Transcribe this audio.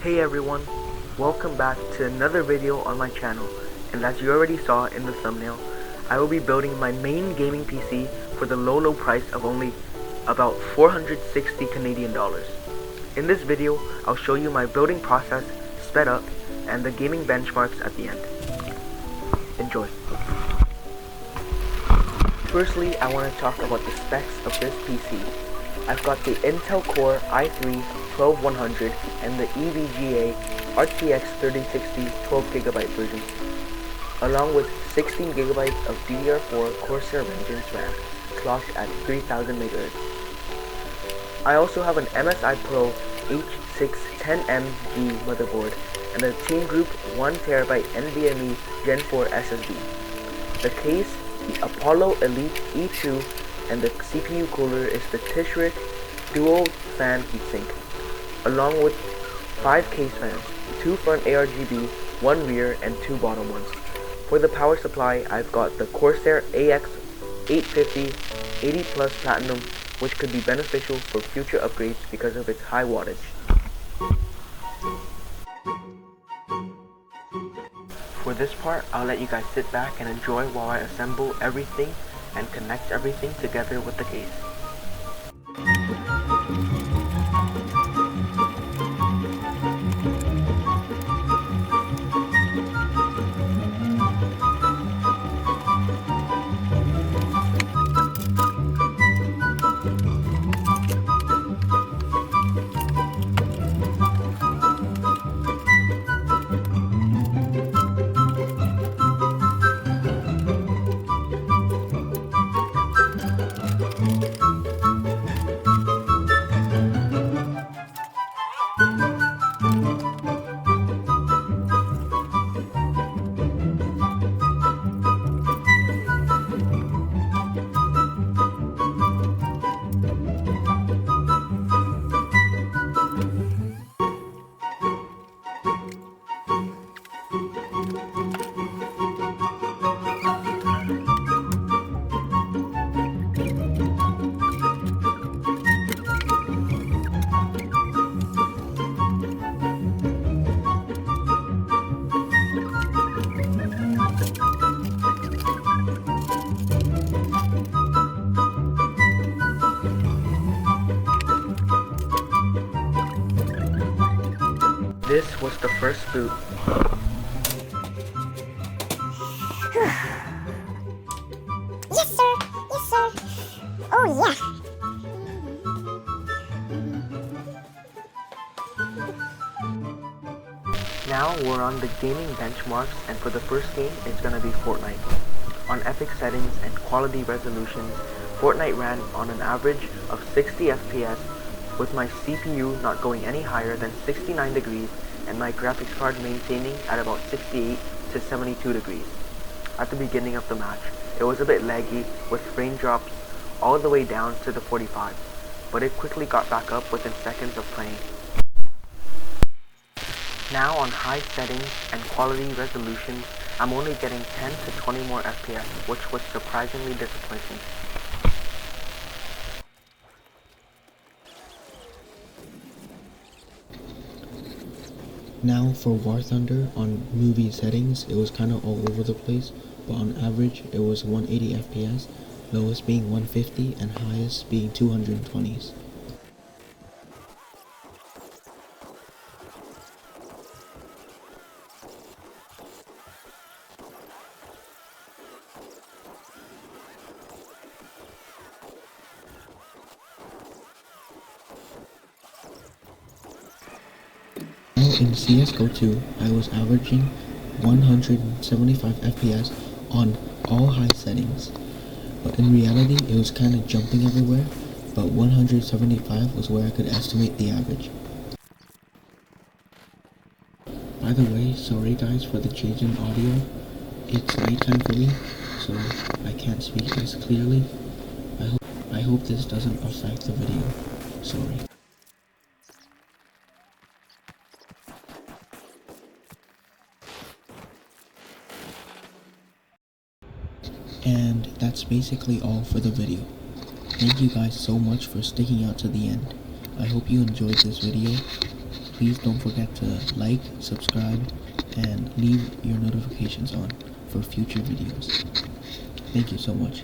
Hey everyone, welcome back to another video on my channel, and as you already saw in the thumbnail, I will be building my main gaming PC for the low price of only about 460 Canadian dollars. In this video, I'll show you my building process sped up and the gaming benchmarks at the end. Enjoy. Firstly, I want to talk about the specs of this PC. I've got the Intel Core i3 12100 and the EVGA RTX 3060 12GB version, along with 16GB of DDR4 Corsair Vengeance RAM clocked at 3000 MHz. I also have an MSI Pro H610MG motherboard and a Team Group 1TB NVMe Gen 4 SSD. The case, the Apollo Elite E2, and the CPU cooler is the Tishrik Dual Fan Heatsink, along with 5 case fans, 2 front ARGB, 1 rear, and 2 bottom ones. For the power supply, I've got the Corsair AX850 80 Plus Platinum, which could be beneficial for future upgrades because of its high wattage. For this part, I'll let you guys sit back and enjoy while I assemble everything and connect everything together with the case. This was the first boot. Yes sir, yes sir. Oh yeah. Now we're on the gaming benchmarks, and for the first game it's gonna be Fortnite. On epic settings and quality resolutions, Fortnite ran on an average of 60 FPS with my CPU not going any higher than 69 degrees and my graphics card maintaining at about 68 to 72 degrees. At the beginning of the match, it was a bit laggy with frame drops all the way down to the 45, but it quickly got back up within seconds of playing. Now on high settings and quality resolutions, I'm only getting 10 to 20 more FPS, which was surprisingly disappointing. Now for War Thunder, on movie settings, it was kinda all over the place, but on average it was 180 FPS, lowest being 150 and highest being 220s. In CSGO 2, I was averaging 175 FPS on all high settings, but in reality it was kinda jumping everywhere, but 175 was where I could estimate the average. By the way, sorry guys for the change in audio. It's nighttime for me, so I can't speak as clearly. I hope this doesn't affect the video. Sorry. And that's basically all for the video. Thank you guys so much for sticking out to the end. I hope you enjoyed this video. please don't forget to like, subscribe, and leave your notifications on for future videos. Thank you so much.